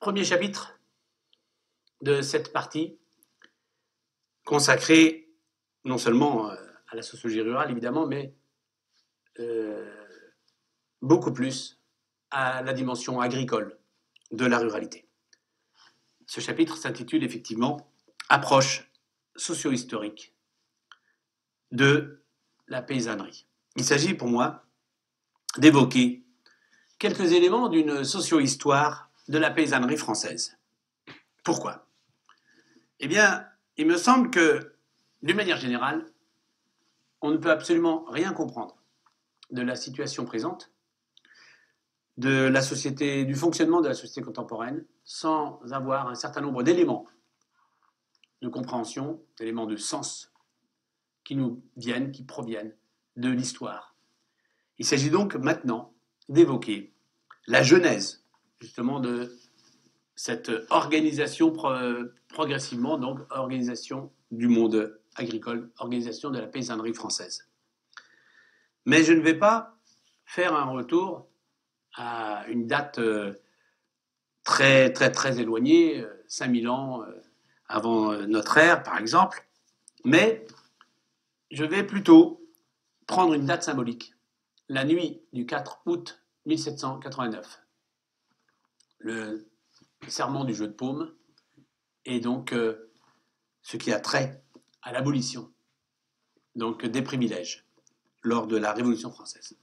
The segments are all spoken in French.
Premier chapitre de cette partie consacrée non seulement à la sociologie rurale, évidemment, mais beaucoup plus à la dimension agricole de la ruralité. Ce chapitre s'intitule effectivement « Approche socio-historique de la paysannerie ». Il s'agit pour moi d'évoquer quelques éléments d'une socio-histoire de la paysannerie française. Pourquoi ? Eh bien, il me semble que, d'une manière générale, on ne peut absolument rien comprendre de la situation présente, de la société, du fonctionnement de la société contemporaine, sans avoir un certain nombre d'éléments de compréhension, d'éléments de sens qui nous viennent, qui proviennent de l'histoire. Il s'agit donc maintenant d'évoquer la genèse, justement, de cette organisation progressivement, donc organisation du monde agricole, organisation de la paysannerie française. Mais je ne vais pas faire un retour à une date très éloignée, 5000 ans avant notre ère, par exemple, mais je vais plutôt prendre une date symbolique, la nuit du 4 août 1789, le serment du jeu de paume, et donc ce qui a trait à l'abolition donc des privilèges lors de la Révolution française.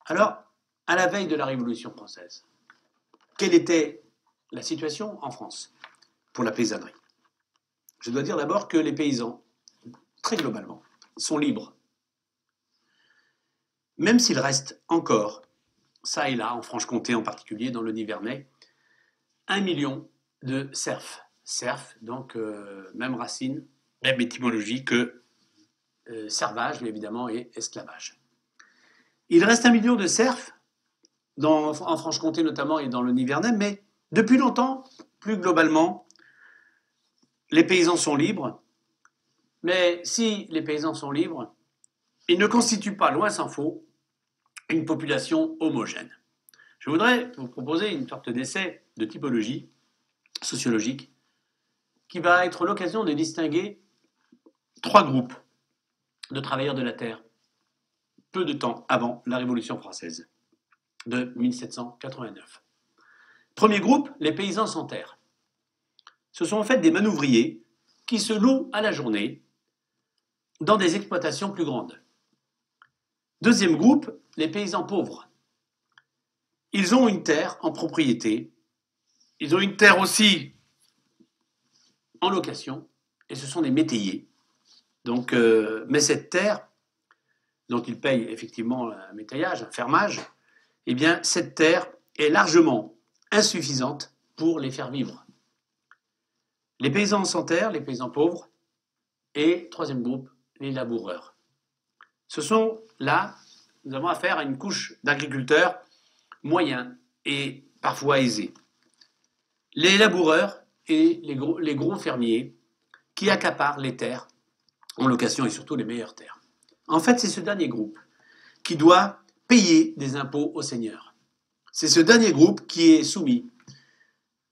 Alors, à la veille de la Révolution française, quelle était la situation en France pour la paysannerie ? Je dois dire d'abord que les paysans, très globalement, sont libres. Même s'il reste encore, ça et là, en Franche-Comté en particulier, dans le Nivernais, 1 million de serfs. Serfs, donc même racine, même étymologie que servage, évidemment, et esclavage. Il reste 1 million de serfs, en Franche-Comté notamment et dans le Nivernais, mais depuis longtemps, plus globalement, les paysans sont libres. Mais si les paysans sont libres, ils ne constituent pas, loin s'en faut, une population homogène. Je voudrais vous proposer une sorte d'essai de typologie sociologique qui va être l'occasion de distinguer 3 groupes de travailleurs de la terre peu de temps avant la Révolution française de 1789. Premier groupe, les paysans sans terre. Ce sont en fait des manœuvriers qui se louent à la journée dans des exploitations plus grandes. Deuxième groupe, les paysans pauvres. Ils ont une terre en propriété, ils ont une terre aussi en location, et ce sont des métayers. Donc, mais cette terre, dont ils payent effectivement un métayage, un fermage, eh bien, cette terre est largement insuffisante pour les faire vivre. Les paysans sans terre, les paysans pauvres, et troisième groupe, les laboureurs. Ce sont là, nous avons affaire à une couche d'agriculteurs moyens et parfois aisés. Les laboureurs et les gros fermiers qui accaparent les terres en location et surtout les meilleures terres. En fait, c'est ce dernier groupe qui doit payer des impôts aux seigneurs. C'est ce dernier groupe qui est soumis.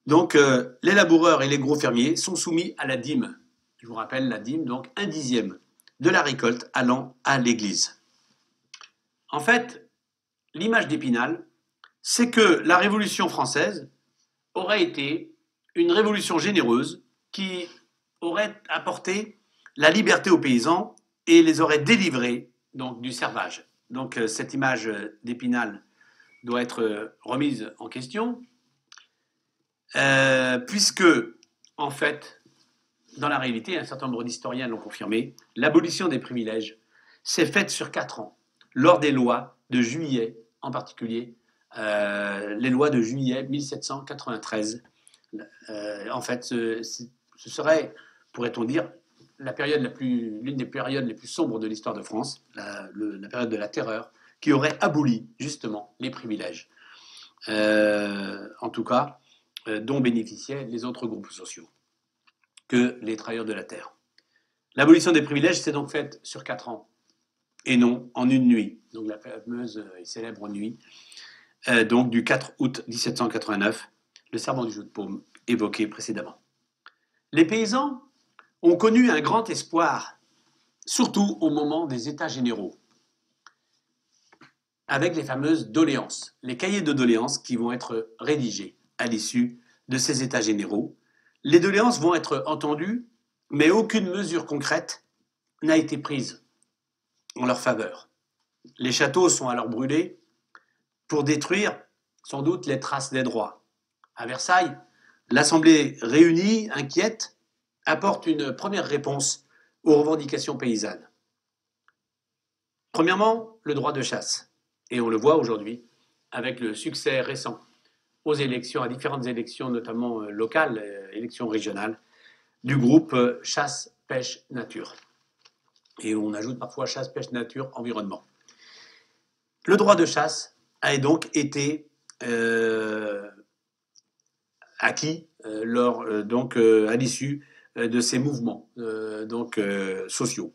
Donc, les laboureurs et les gros fermiers sont soumis à la dîme. Je vous rappelle la dîme, donc 1/10 de la récolte allant à l'église. En fait, l'image d'Épinal, c'est que la Révolution française aurait été une révolution généreuse qui aurait apporté la liberté aux paysans et les aurait délivrés donc, du servage. Donc cette image d'Épinal doit être remise en question, puisque, en fait, dans la réalité, un certain nombre d'historiens l'ont confirmé, l'abolition des privilèges s'est faite sur 4 ans, lors des lois de juillet, en particulier, les lois de juillet 1793. En fait, ce serait, pourrait-on dire, l'une des périodes les plus sombres de l'histoire de France, la période de la terreur, qui aurait aboli justement les privilèges, en tout cas, dont bénéficiaient les autres groupes sociaux que les travailleurs de la terre. L'abolition des privilèges s'est donc faite sur 4 ans, et non en une nuit, donc la fameuse et célèbre nuit, donc du 4 août 1789, le serment du jeu de paume évoqué précédemment. Les paysans ont connu un grand espoir, surtout au moment des États généraux, avec les fameuses doléances, les cahiers de doléances qui vont être rédigés à l'issue de ces États généraux. Les doléances vont être entendues, mais aucune mesure concrète n'a été prise en leur faveur. Les châteaux sont alors brûlés pour détruire sans doute les traces des droits. À Versailles, l'Assemblée réunie, inquiète, apporte une première réponse aux revendications paysannes. Premièrement, le droit de chasse. Et on le voit aujourd'hui avec le succès récent aux élections, à différentes élections, notamment locales, élections régionales, du groupe Chasse, Pêche, Nature. Et on ajoute parfois chasse, pêche, nature, environnement. Le droit de chasse a donc été acquis à l'issue de ces mouvements sociaux.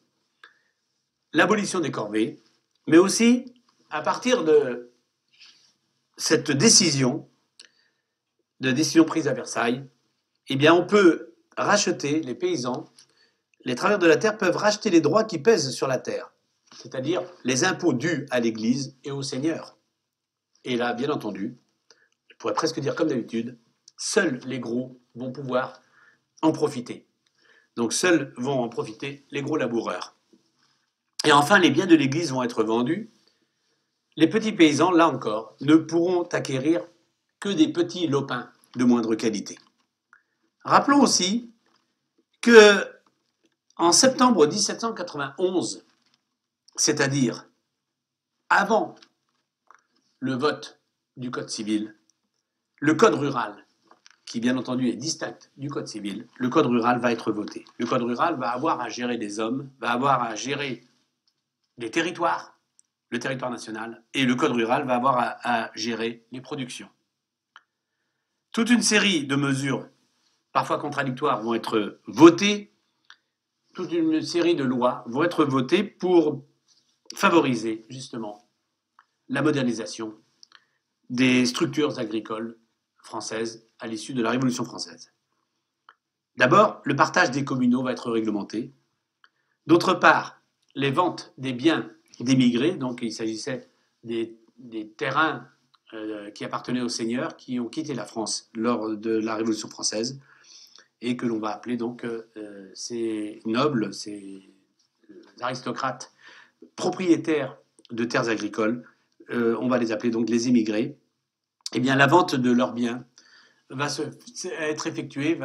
L'abolition des corvées, mais aussi à partir de cette décision prise à Versailles, eh bien on peut racheter, les paysans, les travailleurs de la terre peuvent racheter les droits qui pèsent sur la terre, c'est-à-dire les impôts dus à l'Église et aux seigneurs. Et là, bien entendu, je pourrais presque dire comme d'habitude, seuls les gros vont pouvoir en profiter. Donc seuls vont en profiter les gros laboureurs. Et enfin, les biens de l'Église vont être vendus. Les petits paysans, là encore, ne pourront acquérir que des petits lopins de moindre qualité. Rappelons aussi que en septembre 1791, c'est-à-dire avant le vote du Code civil, le Code rural, qui bien entendu est distinct du Code civil, le Code rural va être voté. Le Code rural va avoir à gérer des hommes, va avoir à gérer des territoires, le territoire national, et le Code rural va avoir à gérer les productions. Toute une série de mesures, parfois contradictoires, vont être votées. Toute une série de lois vont être votées pour favoriser justement la modernisation des structures agricoles françaises à l'issue de la Révolution française. D'abord, le partage des communaux va être réglementé. D'autre part, les ventes des biens d'émigrés, donc il s'agissait des terrains qui appartenaient aux seigneurs qui ont quitté la France lors de la Révolution française, et que l'on va appeler donc ces nobles, ces aristocrates propriétaires de terres agricoles, on va les appeler donc les émigrés. Eh bien, la vente de leurs biens va s'effectue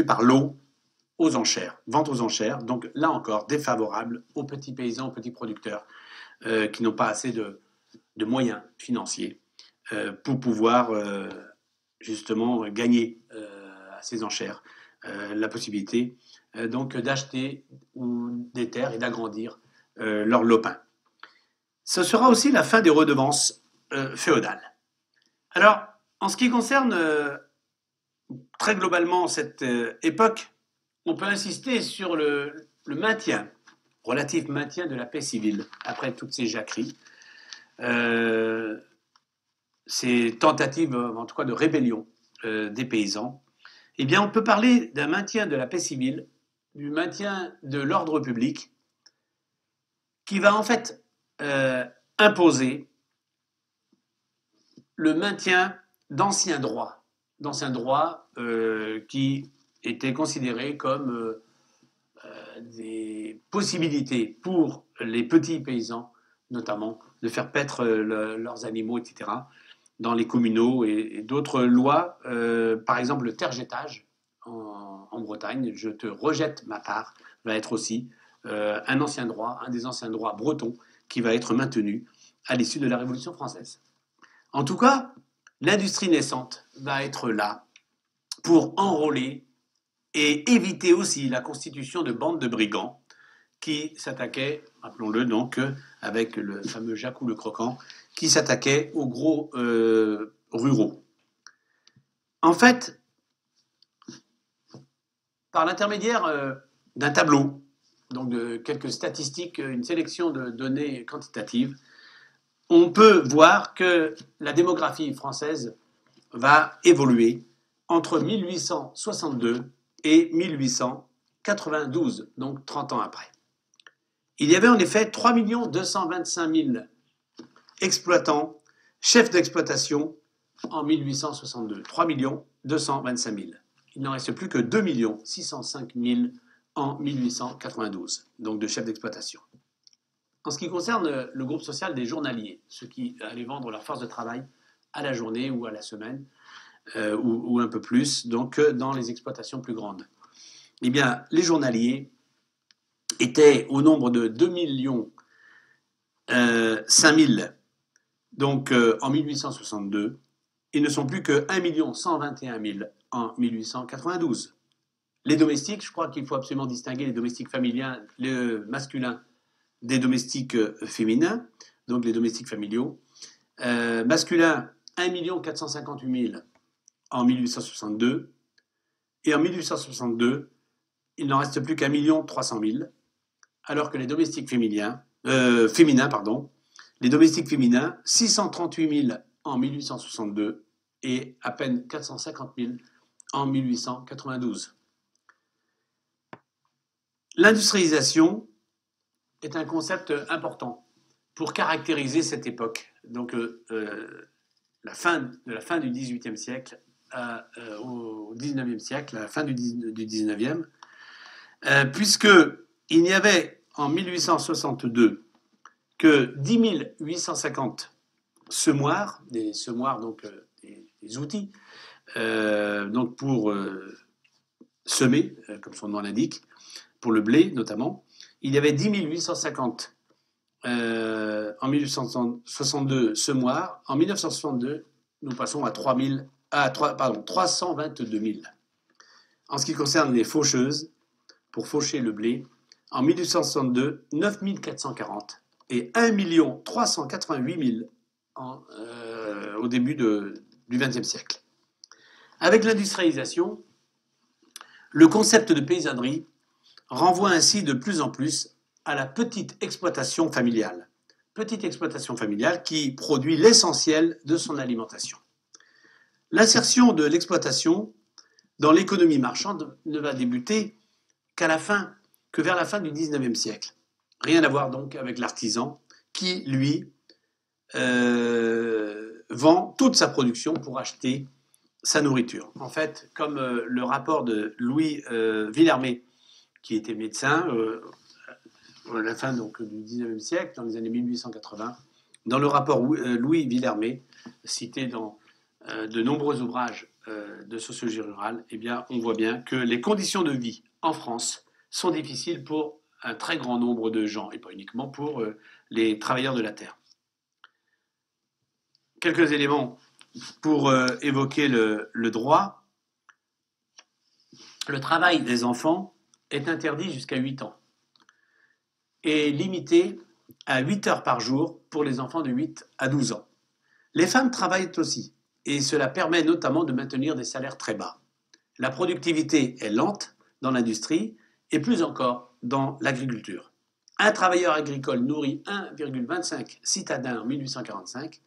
par lot aux enchères, vente aux enchères, donc là encore défavorable aux petits paysans, aux petits producteurs qui n'ont pas assez de moyens financiers pour pouvoir justement gagner à ces enchères la possibilité donc d'acheter des terres et d'agrandir leur lopin. Ce sera aussi la fin des redevances féodales. Alors, en ce qui concerne très globalement cette époque, on peut insister sur le relatif maintien de la paix civile après toutes ces jacqueries, ces tentatives en tout cas de rébellion des paysans. Eh bien, on peut parler d'un maintien de la paix civile, du maintien de l'ordre public, qui va en fait imposer le maintien d'anciens droits qui étaient considérés comme des possibilités pour les petits paysans, notamment, de faire paître leurs animaux, etc., dans les communaux, et d'autres lois, par exemple le terre-jettage en Bretagne, je te rejette ma part, va être aussi un des anciens droits bretons qui va être maintenu à l'issue de la Révolution française. En tout cas, l'industrie naissante va être là pour enrôler et éviter aussi la constitution de bandes de brigands qui s'attaquaient, rappelons-le donc, avec le fameux Jacou le Croquant, qui s'attaquaient aux gros ruraux. En fait, par l'intermédiaire d'un tableau, donc de quelques statistiques, une sélection de données quantitatives, on peut voir que la démographie française va évoluer entre 1862 et 1892, donc 30 ans après. Il y avait en effet 3 225 000 exploitants, chefs d'exploitation en 1862. 3 225 000. Il n'en reste plus que 2 605 000 en 1892, donc de chefs d'exploitation. En ce qui concerne le groupe social des journaliers, ceux qui allaient vendre leur force de travail à la journée ou à la semaine, ou un peu plus, donc dans les exploitations plus grandes. Eh bien, les journaliers étaient au nombre de 2 500 000 donc, en 1862. Ils ne sont plus que 1 121 000 en 1892. Les domestiques, je crois qu'il faut absolument distinguer les domestiques familiaux, masculins, des domestiques féminins, donc les domestiques familiaux. Masculins, 1 458 000 en 1862. Et en 1862, il n'en reste plus qu'1 300 000, alors que les domestiques féminins, les domestiques féminins, 638 000 en 1862 et à peine 450 000 en 1892. L'industrialisation est un concept important pour caractériser cette époque. Donc, la fin du XVIIIe siècle au XIXe siècle, à la fin du XIXe, puisqu'il n'y avait en 1862 que 10 850 semoirs, des semoirs, donc des outils, donc pour semer, comme son nom l'indique, pour le blé notamment. Il y avait 10 850 en 1862 semoirs. En 1962, nous passons à 322 000. En ce qui concerne les faucheuses, pour faucher le blé, en 1862, 9 440 et 1 388 000 au début du XXe siècle. Avec l'industrialisation, le concept de paysannerie renvoie ainsi de plus en plus à la petite exploitation familiale. Petite exploitation familiale qui produit l'essentiel de son alimentation. L'insertion de l'exploitation dans l'économie marchande ne va débuter que vers la fin du XIXe siècle. Rien à voir donc avec l'artisan qui, lui, vend toute sa production pour acheter sa nourriture. En fait, comme le rapport de Louis Villermé, qui était médecin à la fin donc, du XIXe siècle, dans les années 1880, dans le rapport Louis Villermé, cité dans de nombreux ouvrages de sociologie rurale, eh bien, on voit bien que les conditions de vie en France sont difficiles pour un très grand nombre de gens, et pas uniquement pour les travailleurs de la terre. Quelques éléments pour évoquer le droit. Le travail des enfants est interdit jusqu'à 8 ans et limité à 8 heures par jour pour les enfants de 8 à 12 ans. Les femmes travaillent aussi, et cela permet notamment de maintenir des salaires très bas. La productivité est lente dans l'industrie et plus encore dans l'agriculture. Un travailleur agricole nourrit 1,25 citadins en 1845,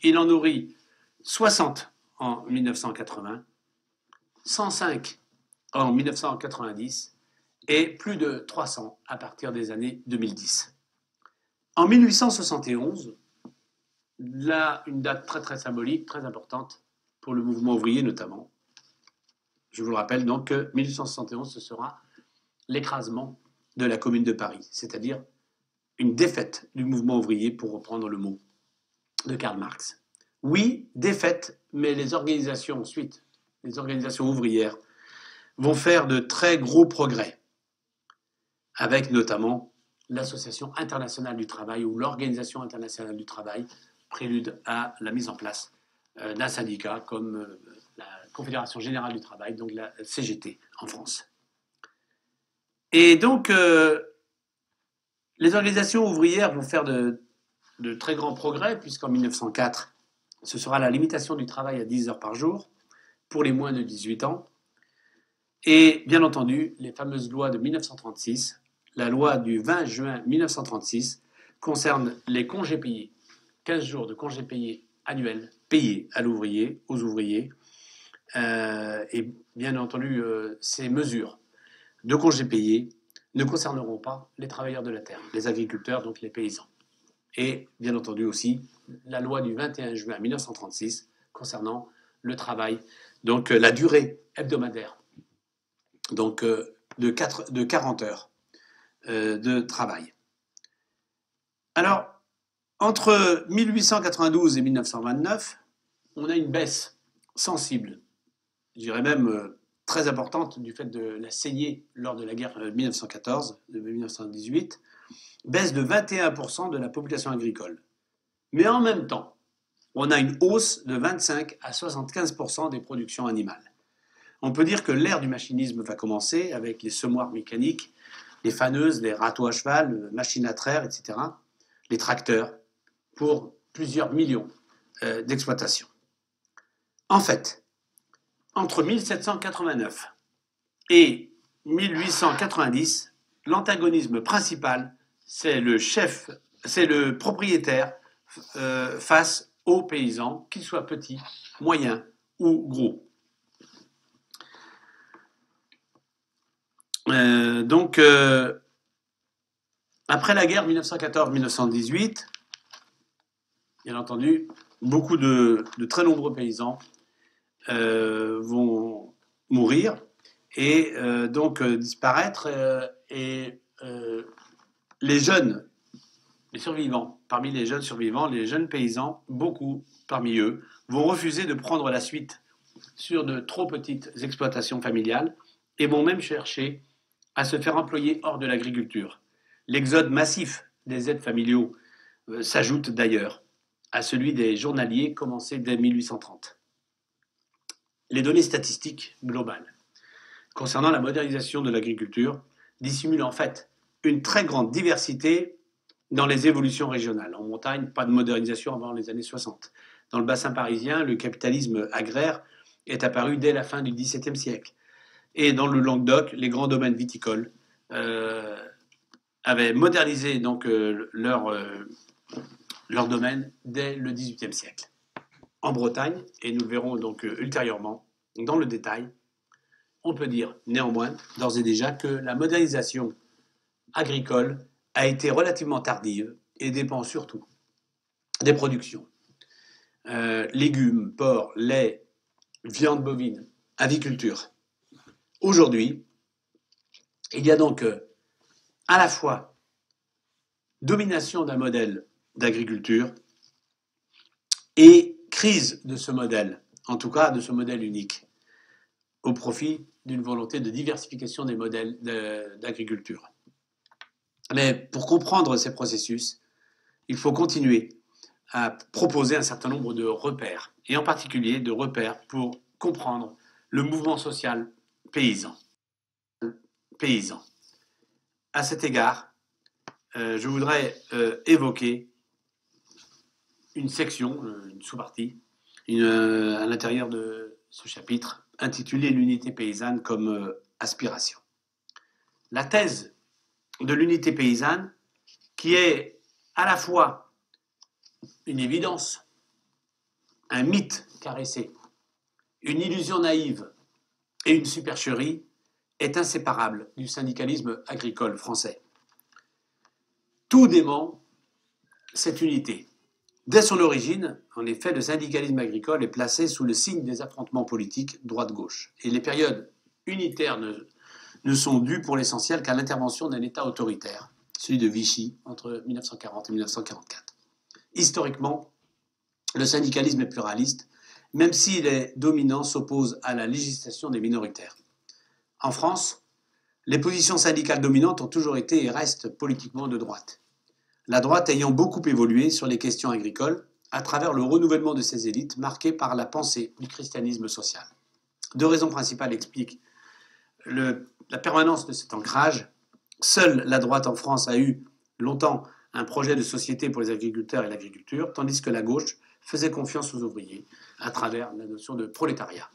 il en nourrit 60 en 1980, 105 en 1990 et plus de 300 à partir des années 2010. En 1871, là, une date très très symbolique, très importante pour le mouvement ouvrier notamment. Je vous le rappelle donc, 1871, ce sera l'écrasement de la Commune de Paris, c'est-à-dire une défaite du mouvement ouvrier, pour reprendre le mot de Karl Marx. Oui, défaite, mais les organisations ouvrières, vont faire de très gros progrès, avec notamment l'Association internationale du travail ou l'Organisation internationale du travail, prélude à la mise en place d'un syndicat comme la Confédération générale du travail, donc la CGT en France. Et donc, les organisations ouvrières vont faire de très grands progrès, puisqu'en 1904, ce sera la limitation du travail à 10 heures par jour pour les moins de 18 ans. Et bien entendu, les fameuses lois de 1936, la loi du 20 juin 1936, concerne les congés payés, 15 jours de congés payés annuel payé à l'ouvrier, aux ouvriers. Et bien entendu, ces mesures de congés payés ne concerneront pas les travailleurs de la terre, les agriculteurs, donc les paysans. Et bien entendu aussi la loi du 21 juin 1936 concernant le travail, donc la durée hebdomadaire, donc de 40 heures de travail. Alors, entre 1892 et 1929, on a une baisse sensible, je dirais même très importante du fait de la saignée lors de la guerre 1914, de 1918, baisse de 21% de la population agricole. Mais en même temps, on a une hausse de 25 à 75% des productions animales. On peut dire que l'ère du machinisme va commencer avec les semoirs mécaniques, les faneuses, les râteaux à cheval, les machines à traire, etc., les tracteurs, pour plusieurs millions d'exploitations. En fait, entre 1789 et 1890, l'antagonisme principal, c'est le propriétaire face aux paysans, qu'ils soient petits, moyens ou gros. Après la guerre 1914-1918, bien entendu, beaucoup de très nombreux paysans vont mourir et disparaître. Les jeunes, les survivants, parmi les jeunes survivants, les jeunes paysans, beaucoup parmi eux, vont refuser de prendre la suite sur de trop petites exploitations familiales et vont même chercher à se faire employer hors de l'agriculture. L'exode massif des aides familiaux s'ajoute d'ailleurs à celui des journaliers commencé dès 1830. Les données statistiques globales concernant la modernisation de l'agriculture dissimulent en fait une très grande diversité dans les évolutions régionales. En montagne, pas de modernisation avant les années 60. Dans le bassin parisien, le capitalisme agraire est apparu dès la fin du XVIIe siècle. Et dans le Languedoc, les grands domaines viticoles avaient modernisé donc, leur domaine dès le XVIIIe siècle. En Bretagne, et nous le verrons donc ultérieurement dans le détail, on peut dire néanmoins, d'ores et déjà, que la modernisation agricole a été relativement tardive et dépend surtout des productions. Légumes, porcs, lait, viande bovine, aviculture. Aujourd'hui, il y a donc à la fois domination d'un modèle d'agriculture et crise de ce modèle, en tout cas de ce modèle unique, au profit d'une volonté de diversification des modèles d'agriculture. Mais pour comprendre ces processus, il faut continuer à proposer un certain nombre de repères, et en particulier de repères pour comprendre le mouvement social paysan. À cet égard, je voudrais évoquer une section, une sous-partie, à l'intérieur de ce chapitre, intitulé l'unité paysanne comme aspiration. La thèse de l'unité paysanne, qui est à la fois une évidence, un mythe caressé, une illusion naïve et une supercherie, est inséparable du syndicalisme agricole français. Tout dément cette unité. Dès son origine, en effet, le syndicalisme agricole est placé sous le signe des affrontements politiques droite-gauche. Et les périodes unitaires ne sont dues pour l'essentiel qu'à l'intervention d'un État autoritaire, celui de Vichy, entre 1940 et 1944. Historiquement, le syndicalisme est pluraliste, même si les dominants s'opposent à la législation des minoritaires. En France, les positions syndicales dominantes ont toujours été et restent politiquement de droite. La droite ayant beaucoup évolué sur les questions agricoles à travers le renouvellement de ses élites marquées par la pensée du christianisme social. Deux raisons principales expliquent la permanence de cet ancrage. Seule la droite en France a eu longtemps un projet de société pour les agriculteurs et l'agriculture, tandis que la gauche faisait confiance aux ouvriers à travers la notion de prolétariat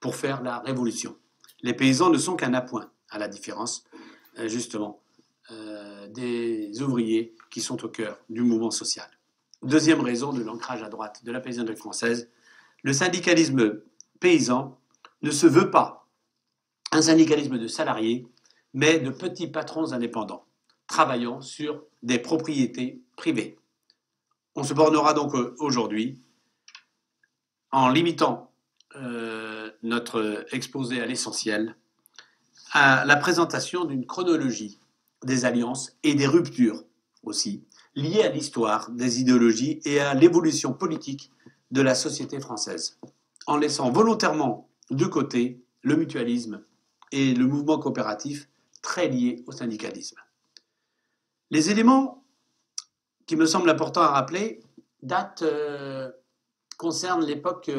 pour faire la révolution. Les paysans ne sont qu'un appoint, à la différence, justement, des ouvriers qui sont au cœur du mouvement social. Deuxième raison de l'ancrage à droite de la paysannerie française, le syndicalisme paysan ne se veut pas un syndicalisme de salariés, mais de petits patrons indépendants, travaillant sur des propriétés privées. On se bornera donc aujourd'hui, en limitant notre exposé à l'essentiel, à la présentation d'une chronologie des alliances et des ruptures aussi, liées à l'histoire des idéologies et à l'évolution politique de la société française, en laissant volontairement de côté le mutualisme et le mouvement coopératif très liés au syndicalisme. Les éléments qui me semblent importants à rappeler concernent l'époque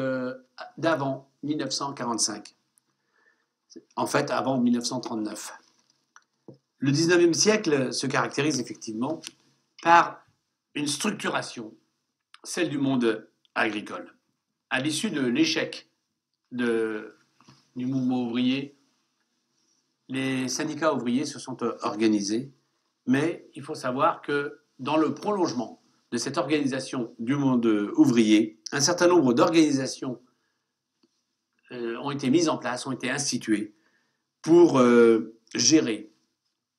d'avant 1945, en fait avant 1939. Le 19e siècle se caractérise effectivement par une structuration, celle du monde agricole. À l'issue de l'échec du mouvement ouvrier, les syndicats ouvriers se sont organisés, mais il faut savoir que dans le prolongement de cette organisation du monde ouvrier, un certain nombre d'organisations ont été mises en place, ont été instituées pour gérer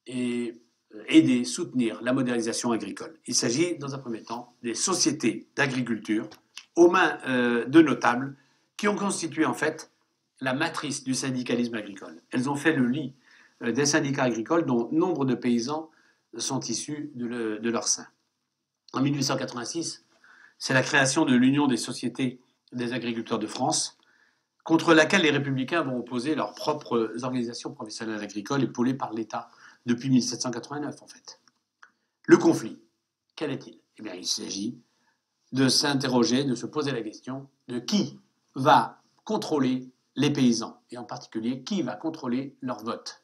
et aider, soutenir la modernisation agricole. Il s'agit, dans un premier temps, des sociétés d'agriculture aux mains de notables qui ont constitué en fait la matrice du syndicalisme agricole. Elles ont fait le lit des syndicats agricoles dont nombre de paysans sont issus de leur sein. En 1886, c'est la création de l'Union des sociétés des agriculteurs de France, contre laquelle les républicains vont opposer leurs propres organisations professionnelles agricoles épaulées par l'État depuis 1789 en fait. Le conflit, quel est-il? Eh bien, il s'agit de s'interroger, de se poser la question de qui va contrôler les paysans, et en particulier qui va contrôler leur vote.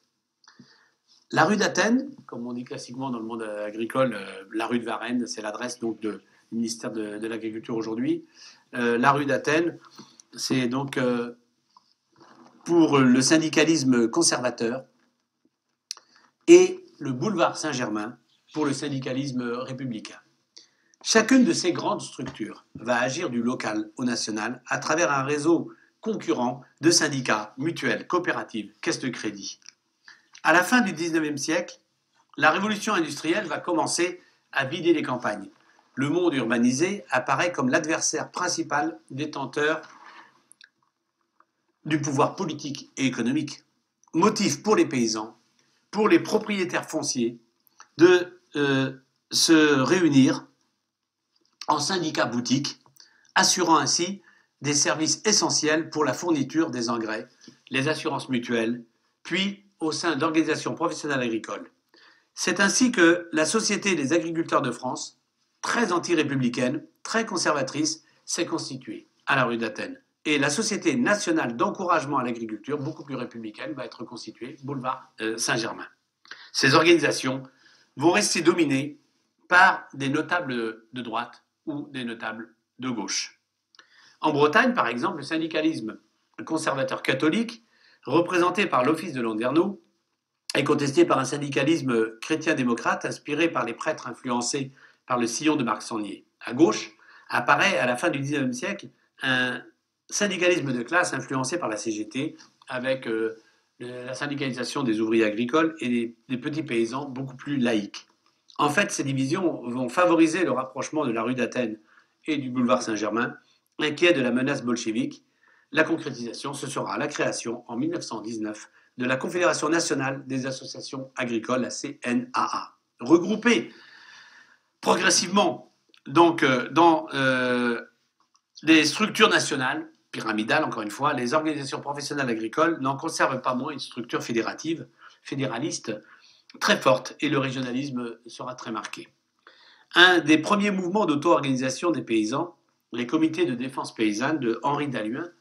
La rue d'Athènes, comme on dit classiquement dans le monde agricole, la rue de Varennes, c'est l'adresse donc du ministère de l'Agriculture aujourd'hui. La rue d'Athènes, c'est donc pour le syndicalisme conservateur, et le boulevard Saint-Germain pour le syndicalisme républicain. Chacune de ces grandes structures va agir du local au national à travers un réseau concurrent de syndicats, mutuelles, coopératives, caisses de crédit. À la fin du 19e siècle, la révolution industrielle va commencer à vider les campagnes. Le monde urbanisé apparaît comme l'adversaire principal détenteur du pouvoir politique et économique. Motif pour les paysans, pour les propriétaires fonciers, de se réunir en syndicats boutiques, assurant ainsi des services essentiels pour la fourniture des engrais, les assurances mutuelles, puis au sein d'organisations professionnelles agricoles. C'est ainsi que la Société des agriculteurs de France, très anti-républicaine, très conservatrice, s'est constituée à la rue d'Athènes. Et la Société nationale d'encouragement à l'agriculture, beaucoup plus républicaine, va être constituée, boulevard Saint-Germain. Ces organisations vont rester dominées par des notables de droite ou des notables de gauche. En Bretagne, par exemple, le syndicalisme conservateur catholique, représenté par l'Office de Landerneau, est contesté par un syndicalisme chrétien-démocrate inspiré par les prêtres influencés par le sillon de Marc Sangnier. À gauche, apparaît à la fin du XIXe siècle un syndicalisme de classe influencé par la CGT avec la syndicalisation des ouvriers agricoles et des petits paysans beaucoup plus laïques. En fait, ces divisions vont favoriser le rapprochement de la rue d'Athènes et du boulevard Saint-Germain, inquiet de la menace bolchevique. La concrétisation, ce sera la création en 1919 de la Confédération nationale des associations agricoles, la CNAA. Regroupée progressivement donc, dans des structures nationales, pyramidales encore une fois, les organisations professionnelles agricoles n'en conservent pas moins une structure fédérative, fédéraliste, très forte, et le régionalisme sera très marqué. Un des premiers mouvements d'auto-organisation des paysans, les comités de défense paysanne de Henri Dalluin,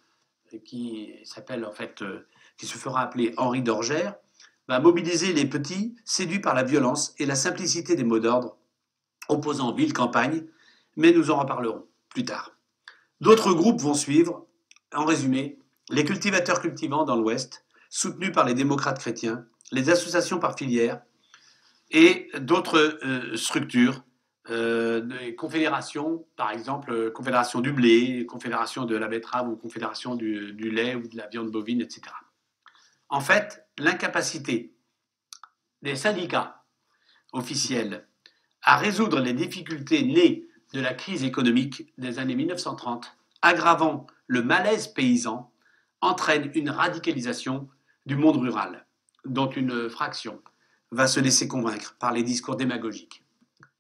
qui s'appelle en fait, qui se fera appeler Henri d'Orgère, va mobiliser les petits séduits par la violence et la simplicité des mots d'ordre, opposant ville-campagne, mais nous en reparlerons plus tard. D'autres groupes vont suivre, en résumé, les cultivateurs cultivants dans l'Ouest, soutenus par les démocrates chrétiens, les associations par filière et d'autres structures des confédérations, par exemple, confédération du blé, confédération de la betterave ou confédération du lait ou de la viande bovine, etc. En fait, l'incapacité des syndicats officiels à résoudre les difficultés nées de la crise économique des années 1930, aggravant le malaise paysan, entraîne une radicalisation du monde rural, dont une fraction va se laisser convaincre par les discours démagogiques,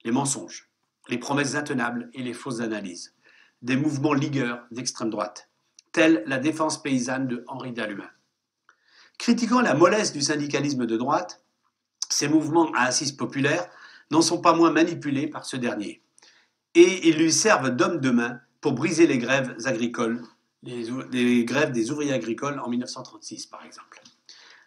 les mensonges, les promesses intenables et les fausses analyses, des mouvements ligueurs d'extrême droite, tels la défense paysanne de Henri Dalluin. Critiquant la mollesse du syndicalisme de droite, ces mouvements à assise populaire n'en sont pas moins manipulés par ce dernier. Et ils lui servent d'homme de main pour briser les grèves agricoles, les grèves des ouvriers agricoles en 1936 par exemple.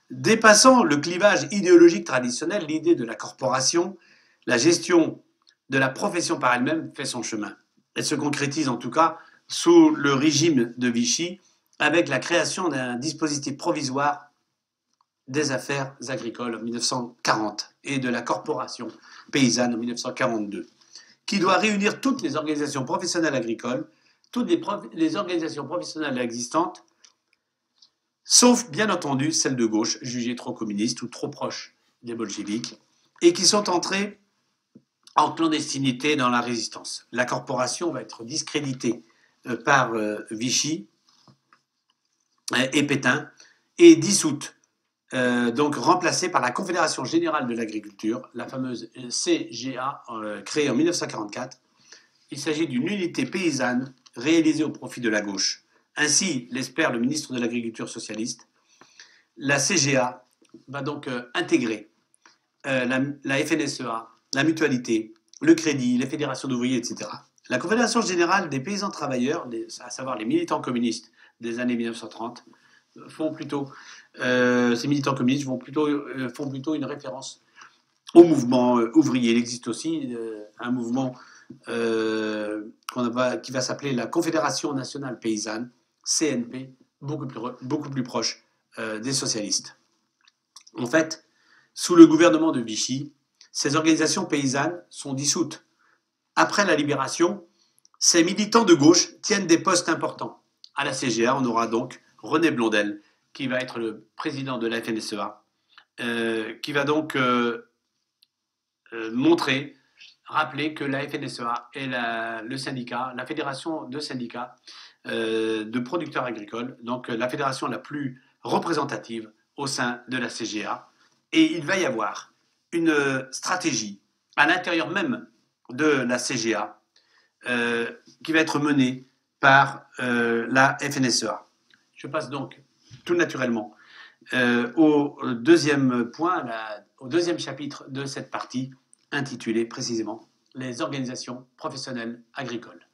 Dépassant le clivage idéologique traditionnel, l'idée de la corporation, la gestion de la profession par elle-même fait son chemin. Elle se concrétise en tout cas sous le régime de Vichy avec la création d'un dispositif provisoire des affaires agricoles en 1940 et de la corporation paysanne en 1942, qui doit réunir toutes les organisations professionnelles agricoles, toutes les organisations professionnelles existantes, sauf bien entendu celles de gauche, jugées trop communistes ou trop proches des bolcheviks, et qui sont entrées en clandestinité dans la résistance. La corporation va être discréditée par Vichy et Pétain et dissoute, donc remplacée par la Confédération Générale de l'Agriculture, la fameuse CGA, créée en 1944. Il s'agit d'une unité paysanne réalisée au profit de la gauche. Ainsi l'espère le ministre de l'Agriculture socialiste. La CGA va donc intégrer la FNSEA, la mutualité, le crédit, les fédérations d'ouvriers, etc. La Confédération Générale des Paysans Travailleurs, à savoir les militants communistes des années 1930, ces militants communistes font plutôt une référence au mouvement ouvrier. Il existe aussi un mouvement qui va s'appeler la Confédération Nationale Paysanne, CNP, beaucoup plus proche des socialistes. En fait, sous le gouvernement de Vichy, ces organisations paysannes sont dissoutes. Après la libération, ces militants de gauche tiennent des postes importants. À la CGA, on aura donc René Blondel, qui va être le président de la FNSEA, qui va donc rappeler que la FNSEA est le syndicat, la fédération de syndicats de producteurs agricoles, donc la fédération la plus représentative au sein de la CGA. Et il va y avoir une stratégie à l'intérieur même de la CGA qui va être menée par la FNSEA. Je passe donc tout naturellement au deuxième point, au deuxième chapitre de cette partie, intitulé précisément « Les organisations professionnelles agricoles ».